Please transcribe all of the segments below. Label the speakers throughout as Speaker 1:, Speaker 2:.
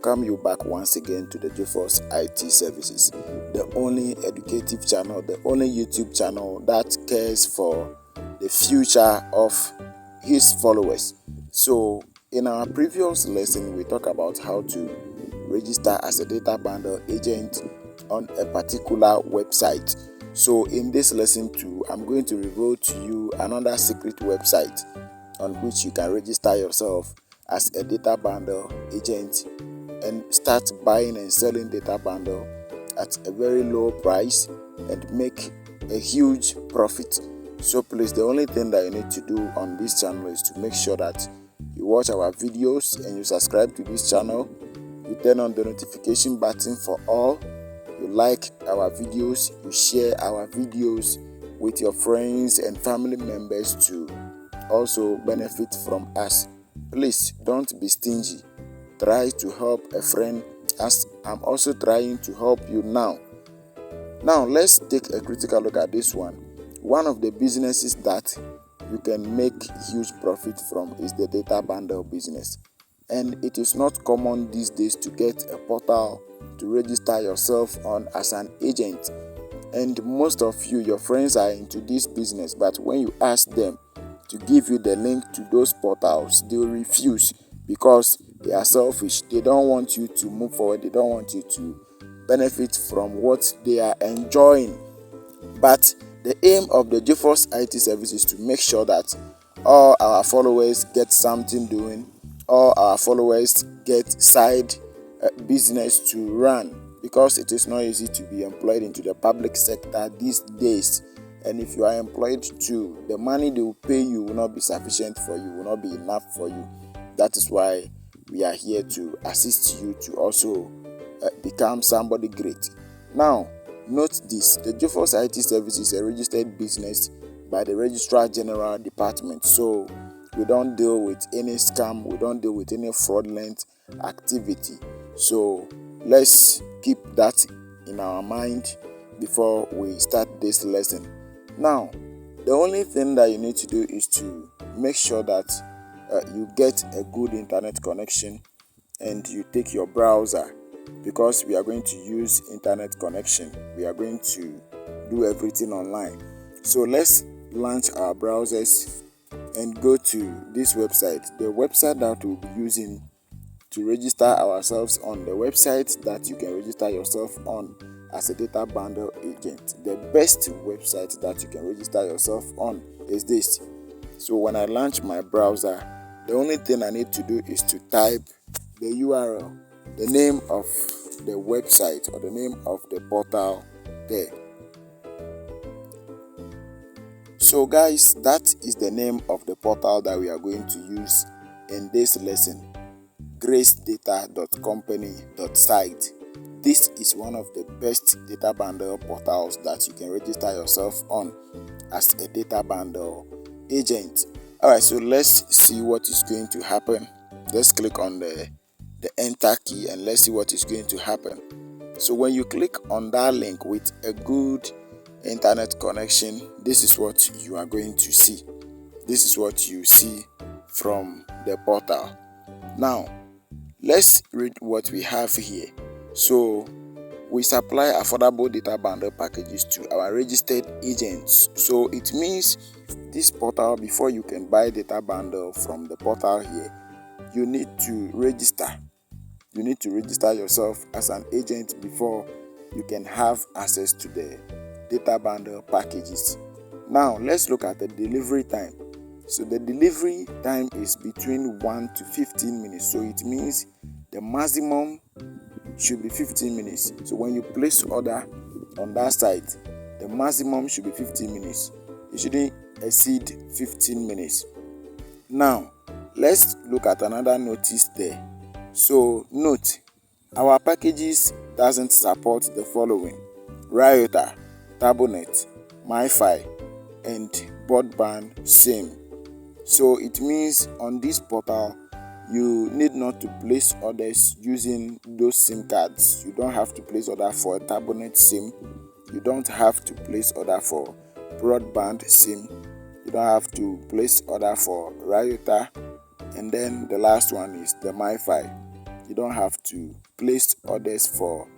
Speaker 1: welcome you back once again to the GeForce IT Services, the only educative channel, the only YouTube channel that cares for the future of his followers. So in our previous lesson, we talked about how to register as a data bundle agent on a particular website. So in this lesson too, I'm going to reveal to you another secret website on which you can register yourself as a data bundle agent and start buying and selling data bundle at a very low price and make a huge profit. So please, the only thing that you need to do on this channel is to make sure that you watch our videos and you subscribe to this channel. You turn on the notification button for all. You like our videos, you share our videos with your friends and family members to also benefit from us. Please don't be stingy. Try to help a friend as I'm also trying to help you now. Now let's take a critical look at this one. One of the businesses that you can make huge profit from is the data bundle business. And it is not common these days to get a portal to register yourself on as an agent. And most of you, your friends are into this business, but when you ask them to give you the link to those portals, they will refuse because they are selfish. They don't want you to move forward. They don't want you to benefit from what they are enjoying. But the aim of the GeForce IT service is to make sure that all our followers get something doing, all our followers get side business to run, because it is not easy to be employed into the public sector these days. And if you are employed too, the money they will pay you will not be sufficient for you, will not be enough for you. That is why we are here to assist you to also become somebody great. Now, note this: the GeForce IT service is a registered business by the Registrar General Department. So we don't deal with any scam, we don't deal with any fraudulent activity. So let's keep that in our mind before we start this lesson. Now, the only thing that you need to do is to make sure that you get a good internet connection and you take your browser, because we are going to use internet connection. We are going to do everything online. So let's launch our browsers and go to this website. The website that we'll be using to register ourselves on, the website that you can register yourself on as a data bundle agent, the best website that you can register yourself on is this. So when I launch my browser, the only thing I need to do is to type the URL, the name of the website or the name of the portal there. So guys, that is the name of the portal that we are going to use in this lesson: gracedata.company.site. This is one of the best data bundle portals that you can register yourself on as a data bundle agent. Alright, so let's see what is going to happen. Let's click on the enter key and let's see what is going to happen. So when you click on that link with a good internet connection, this is what you are going to see. This is what you see from the portal. Now, let's read what we have here. So we supply affordable data bundle packages to our registered agents. So it means this portal, before you can buy data bundle from the portal here, you need to register. You need to register yourself as an agent before you can have access to the data bundle packages. Now let's look at the delivery time. So the delivery time is between 1 to 15 minutes. So it means the maximum should be 15 minutes. So when you place order on that site, the maximum should be 15 minutes. It shouldn't exceed 15 minutes. Now, let's look at another notice there. So note, our packages doesn't support the following: router, tablet, MiFi, and broadband SIM. So it means on this portal, you need not to place orders using those SIM cards. You don't have to place order for a tablet SIM. You don't have to place order for broadband SIM. You don't have to place order for router. And then the last one is the MiFi. You don't have to place orders for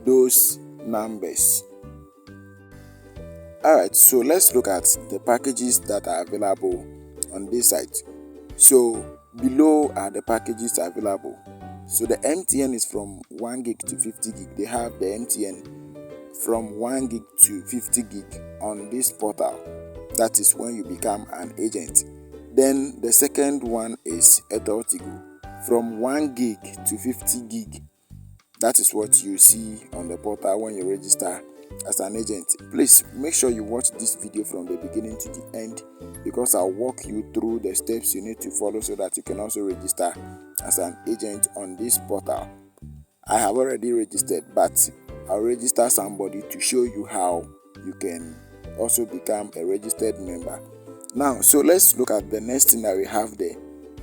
Speaker 1: those numbers. Alright, so let's look at the packages that are available on this site. So below are the packages available. So the MTN is from 1 gig to 50 gig. They have the MTN from 1 gig to 50 gig on this portal. That is when you become an agent. Then the second one is Tigo from 1 gig to 50 gig. That is what you see on the portal when you register as an agent. Please make sure you watch this video from the beginning to the end, because I'll walk you through the steps you need to follow so that you can also register as an agent on this portal. I have already registered, but I'll register somebody to show you how you can also become a registered member. Now, so let's look at the next thing that we have there.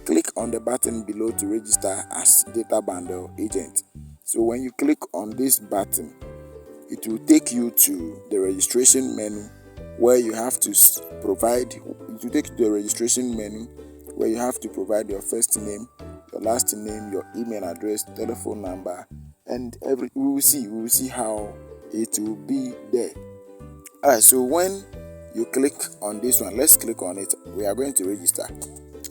Speaker 1: Click on the button below to register as data bundle agent. So when you click on this button, it will take you to the registration menu where you have to provide. It will take you to the registration menu where you have to provide your first name, your last name, your email address, telephone number, and we will see how it will be there. Alright, so when you click on this one, let's click on it. We are going to register.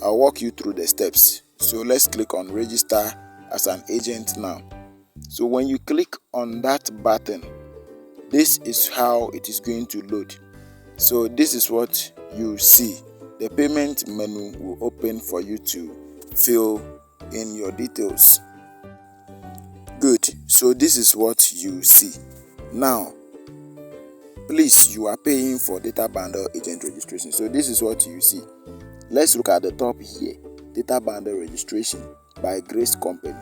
Speaker 1: I'll walk you through the steps. So let's click on register as an agent now. So when you click on that button, this is how it is going to load. So this is what you see. The payment menu will open for you to fill in your details. Good. So this is what you see. Now, please, you are paying for data bundle agent registration. So this is what you see. Let's look at the top here. Data bundle registration by Grace Company.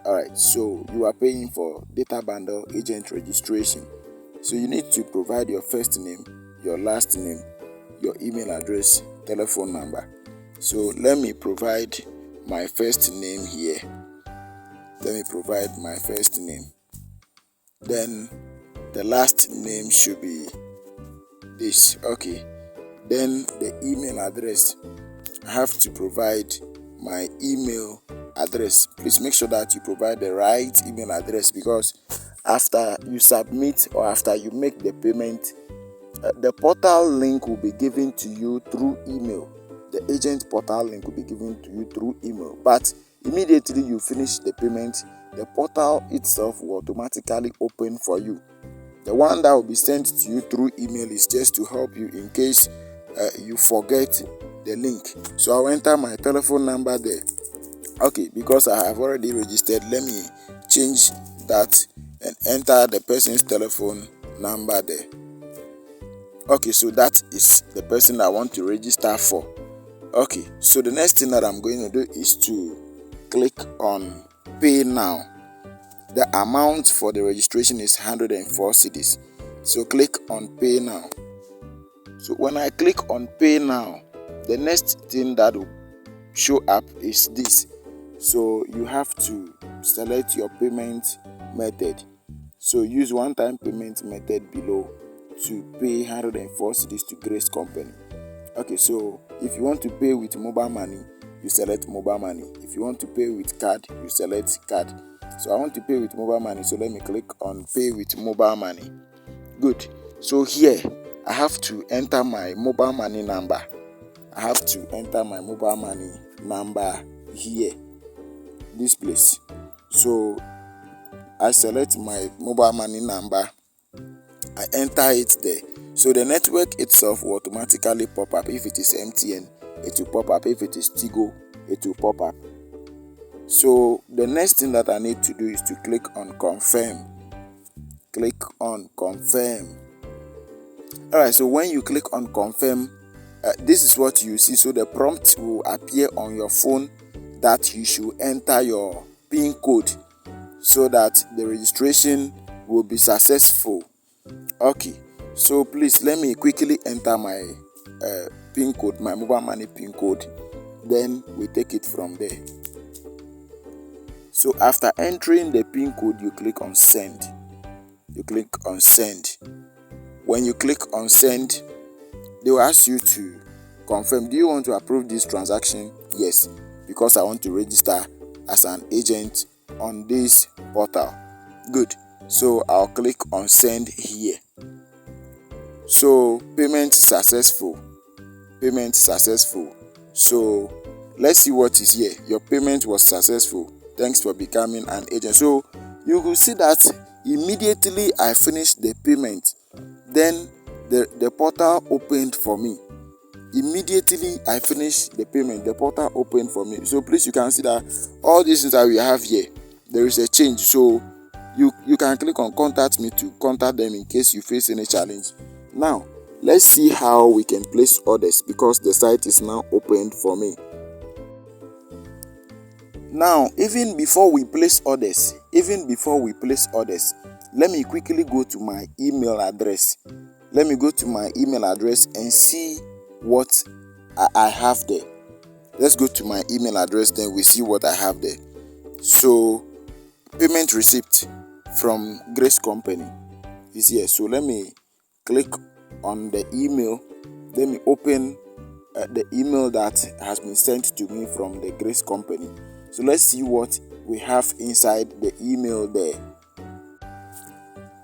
Speaker 1: Alright, so you are paying for data bundle agent registration. So you need to provide your first name, your last name, your email address, telephone number. So let me provide my first name here. Let me provide my first name. Then the last name should be this. Okay. Then the email address. I have to provide my email address. Please make sure that you provide the right email address, because after you submit or after you make the payment, the portal link will be given to you through email. The agent portal link will be given to you through email. But immediately you finish the payment, the portal itself will automatically open for you. The one that will be sent to you through email is just to help you in case you forget the link. So I'll enter my telephone number there. Okay, because I have already registered, let me change that and enter the person's telephone number there. Okay, so that is the person I want to register for. Okay, so the next thing that I'm going to do is to click on pay now. The amount for the registration is 104 cedis. So click on pay now. So when I click on pay now, the next thing that will show up is this. So you have to select your payment method. So use one-time payment method below to pay 104 cedis to Grace Company. Okay, so if you want to pay with mobile money, you select mobile money. If you want to pay with card, you select card. So I want to pay with mobile money, so let me click on pay with mobile money. Good. So here I have to enter my mobile money number. I have to enter my mobile money number here, this place. So I select my mobile money number, I enter it there. So the network itself will automatically pop up. If it is MTN, it will pop up. If it is Tigo, it will pop up. So the next thing that I need to do is to click on confirm. Click on confirm. Alright, so when you click on confirm, this is what you see. So the prompt will appear on your phone that you should enter your PIN code so that the registration will be successful. Okay, so please let me quickly enter my PIN code, my mobile money PIN code. Then we take it from there. So after entering the PIN code, you click on send. You click on send. When you click on send, they will ask you to confirm. Do you want to approve this transaction? Yes, because I want to register as an agent on this portal. Good. So I'll click on send here. So payment successful. So let's see what is here. Your payment was successful. Thanks for becoming an agent. So you will see that immediately I finished the payment, then the portal opened for me. Immediately I finished the payment, the portal opened for me. So please, you can see that all these things that we have here, there is a change. So you can click on contact me to contact them in case you face any challenge. Now let's see how we can place orders, because the site is now opened for me. Now, even before we place orders, let me quickly go to my email address. And see what I have there. Let's go to my email address, then we see what I have there. So payment receipt from Grace Company is here. So let me click on the email. Let me open the email that has been sent to me from the Grace Company. So let's see what we have inside the email there.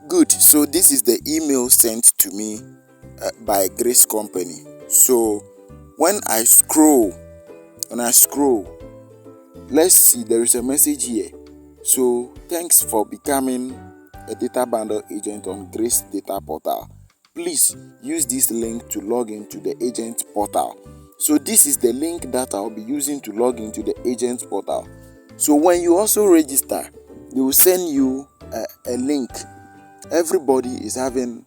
Speaker 1: Good. So this is the email sent to me by Grace Company. So when I scroll, let's see, there is a message here. So thanks for becoming a data bundle agent on Grace Data Portal. Please use this link to log into the agent portal. So this is the link that I'll be using to log into the agent portal. So when you also register, they will send you a link. Everybody is having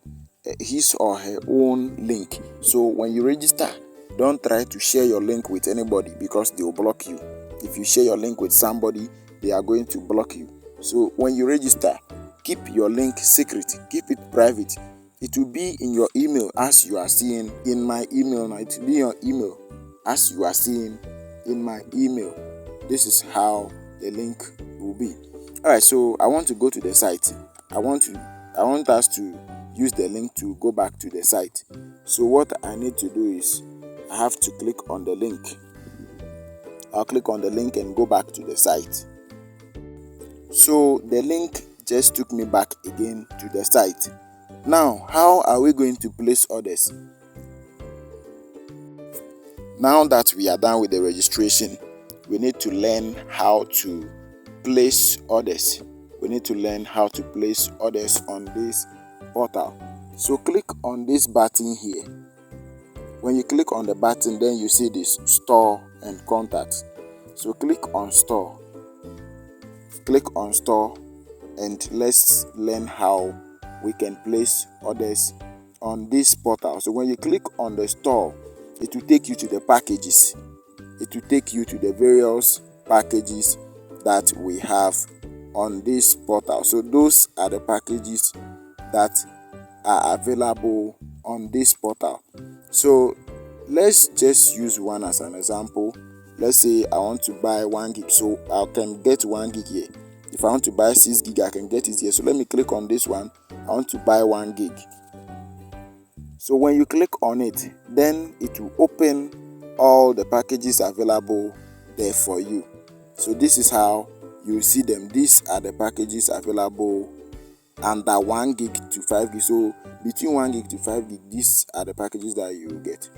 Speaker 1: his or her own link. So when you register, don't try to share your link with anybody, because they will block you. If you share your link with somebody, they are going to block you. So when you register, keep your link secret, keep it private. It will be in your email as you are seeing in my email. Now it will be in your email as you are seeing in my email. This is how the link will be. Alright, so I want to go to the site. I want us to use the link to go back to the site. So what I need to do is I have to click on the link. I'll click on the link and go back to the site. So the link just took me back again to the site. Now, how are we going to place orders? Now that we are done with the registration, we need to learn how to place orders. On this portal. So click on this button here. When you click on the button, then you see this store and contact. So click on store. And let's learn how we can place orders on this portal. So when you click on the store, it will take you to the packages. It will take you to the various packages that we have on this portal. So those are the packages that are available on this portal. So let's just use one as an example. Let's say I want to buy 1 gig, so I can get 1 gig here. If I want to buy 6 gig, I can get it here. So let me click on this one. I want to buy 1 gig. So when you click on it, then it will open all the packages available there for you. So this is how you see them. These are the packages available under 1 gig to 5 gig. So between 1 gig to 5 gig, these are the packages that you will get.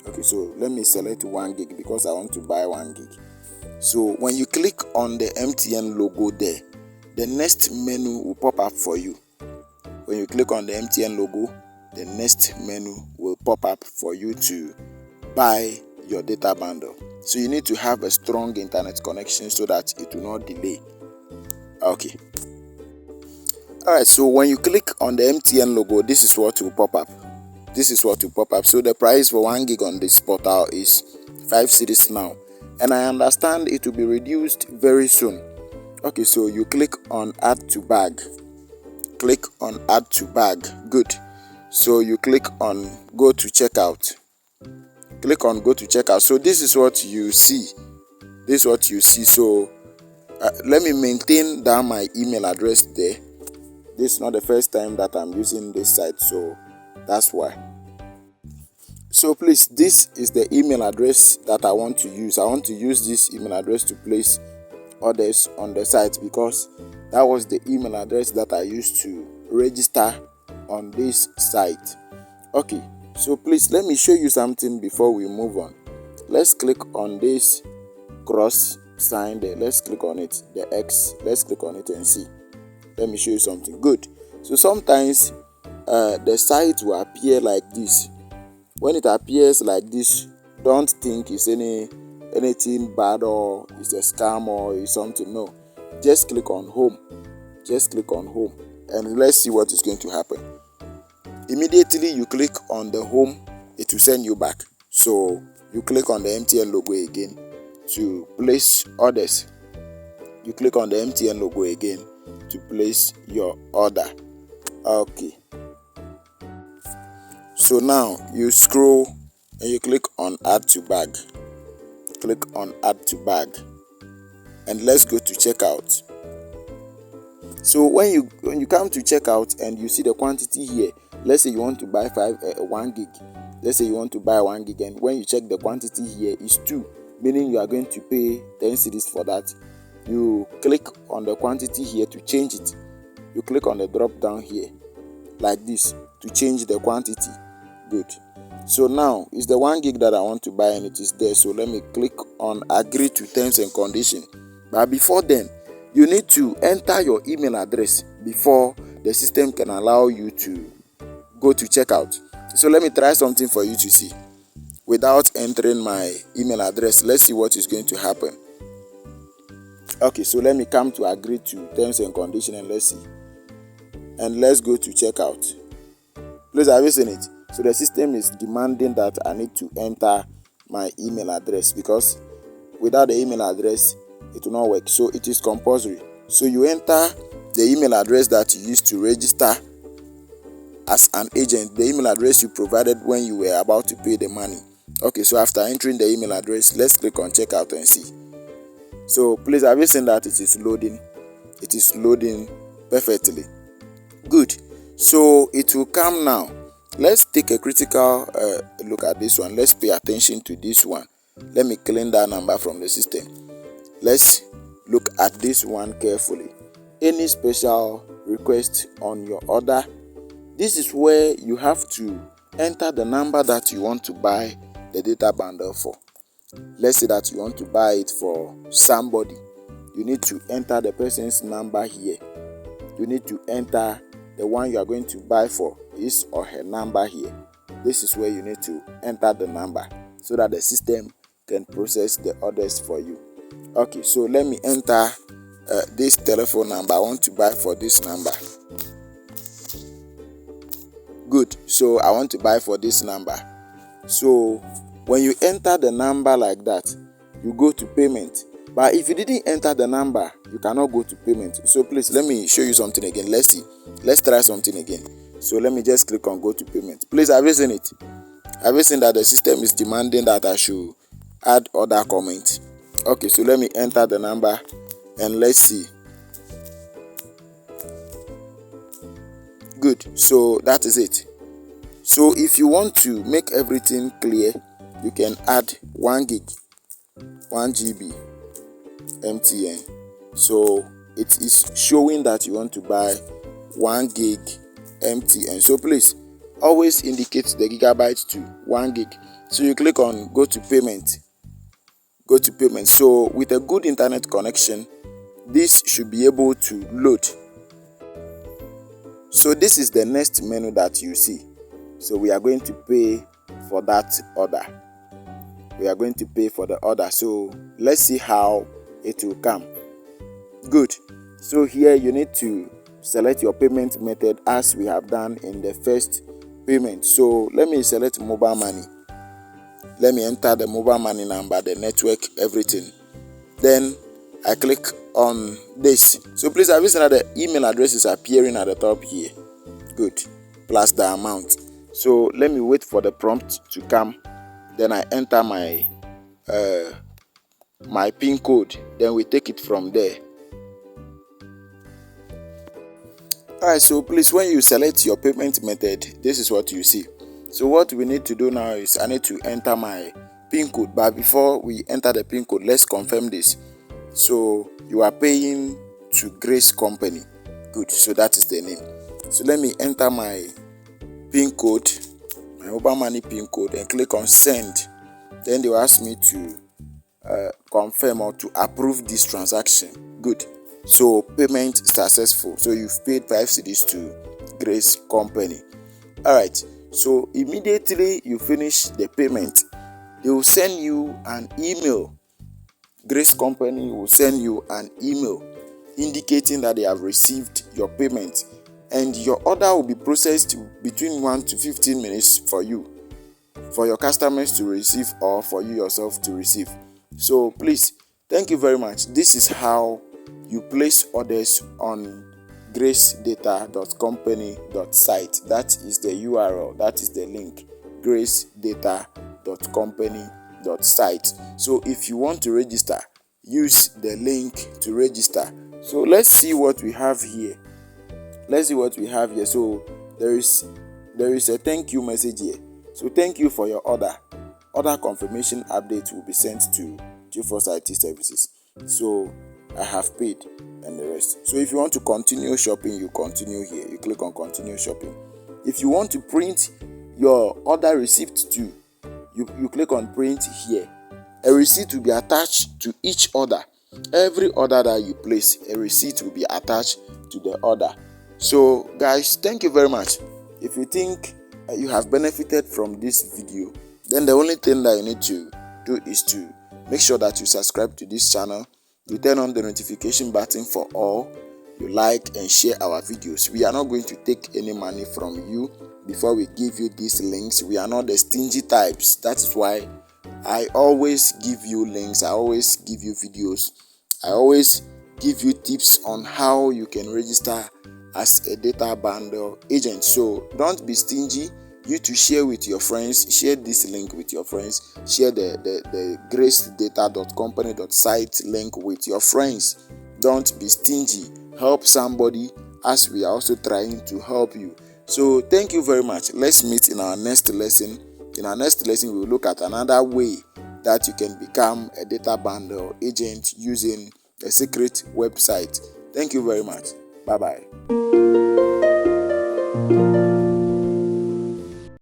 Speaker 1: Okay, so let me select 1 gig because I want to buy 1 gig. So when you click on the MTN logo there, the next menu will pop up for you. When you click on the MTN logo, the next menu will pop up for you to buy your data bundle. So you need to have a strong internet connection so that it will not delay. Okay. Alright, so when you click on the MTN logo, this is what will pop up. So the price for 1 gig on this portal is 5 cedis now. And I understand it will be reduced very soon. Okay, so you click on add to bag. Good. So you click on go to checkout. So this is what you see. So let me maintain down my email address there. This is not the first time that I'm using this site, so that's why. So please, this is the email address that I want to use. I want to use this email address to place others on the site, because that was the email address that I used to register on this site. Okay, so please let me show you something before we move on. Let's click on this cross sign there. Let's click on it, the X. Let's click on it and see. Let me show you something. Good. So sometimes the site will appear like this. When it appears like this, don't think it's anything bad or it's a scam or it's something. No, just click on home. Just click on home and let's see what is going to happen. Immediately you click on the home, it will send you back. So you click on the MTN logo again to place orders. You click on the MTN logo again to place your order. Okay, so now you scroll and you click on add to bag. Click on add to bag and let's go to checkout. So when you come to checkout and you see the quantity here, let's say you want to buy 1 gig. Let's say you want to buy 1 gig, and when you check the quantity here is 2, meaning you are going to pay 10 cedis for that. You click on the quantity here to change it. You click on the drop down here like this to change the quantity. Good. So now it's the 1 gig that I want to buy and it is there. So let me click on agree to terms and conditions. But before then, you need to enter your email address before the system can allow you to go to checkout. So let me try something for you to see. Without entering my email address, let's see what is going to happen. Okay, so let me come to agree to terms and conditions and let's see. And let's go to checkout. Please, have you seen it? So the system is demanding that I need to enter my email address, because without the email address, it will not work. So it is compulsory. So you enter the email address that you used to register as an agent, the email address you provided when you were about to pay the money. Okay, so after entering the email address, let's click on checkout and see. So please, have you seen that it is loading? It is loading perfectly. Good. So it will come now. Let's take a critical look at this one. Let's pay attention to this one. Let me clean that number from the system. Let's look at this one carefully. Any special request on your order? This is where you have to enter the number that you want to buy the data bundle for. Let's say that you want to buy it for somebody. You need to enter the person's number here. You need to enter the one you are going to buy for, his or her number here. This is where you need to enter the number so that the system can process the orders for you. Okay, so let me enter this telephone number. I want to buy for this number. Good. So I want to buy for this number. So when you enter the number like that, you go to payment. But if you didn't enter the number, you cannot go to payment. So please, let me show you something again. Let's see. Let's try something again. So let me just click on go to payment. Please, have you seen it? Have you seen that the system is demanding that I should add other comments? Okay, so let me enter the number and let's see. Good. So that is it. So if you want to make everything clear, you can add 1 gig, 1 GB MTN. So it is showing that you want to buy 1 gig MTN. So please always indicate the gigabytes to 1 gig. So you click on go to payment. Go to payment. So with a good internet connection, this should be able to load. So this is the next menu that you see. So we are going to pay for that order. We are going to pay for the order. So let's see how it will come. Good. So here you need to select your payment method as we have done in the first payment. So let me select mobile money. Let me enter the mobile money number, the network, everything. Then I click on this. So please, have you seen that the email address is appearing at the top here? Good. Plus the amount. So let me wait for the prompt to come. Then I enter my my PIN code. Then we take it from there. Alright, so please, when you select your payment method, this is what you see. So what we need to do now is I need to enter my PIN code. But before we enter the PIN code, let's confirm this. So You are paying to Grace Company. Good. So that is the name. So let me enter my PIN code, my mobile money PIN code, and click on send. Then they will ask me to confirm or to approve this transaction. Good. So payment successful. So you've paid 5 cedis to Grace Company. All right. So immediately you finish the payment, they will send you an email. Grace Company will send you an email indicating that they have received your payment, and your order will be processed between 1 to 15 minutes for you, for your customers to receive, or for you yourself to receive. So please, thank you very much. This is how you place orders on gracedata.company.site. That is the URL, that is the link, gracedata.company.site. So if you want to register, use the link to register. So let's see what we have here. So there is a thank you message here. So thank you for your order. Order confirmation update will be sent to GeForce IT Services. So I have paid and the rest. So if you want to continue shopping, you continue here. You click on continue shopping. If you want to print your order receipt too, you click on print here. A receipt will be attached to each order. Every order that you place, a receipt will be attached to the order. So guys, thank you very much. If you think you have benefited from this video, then the only thing that you need to do is to make sure that you subscribe to this channel, you turn on the notification button for all, you like and share our videos. We are not going to take any money from you before we give you these links. We are not the stingy types. That is why I always give you links, I always give you videos, I always give you tips on how you can register as a data bundle agent. So don't be stingy. You to share with your friends, share this link with your friends, share the gracedata.company.site link with your friends. Don't be stingy. Help somebody, as we are also trying to help you. So thank you very much. Let's meet in our next lesson. In our next lesson, we will look at another way that you can become a data bundle agent using a secret website. Thank you very much. Bye-bye.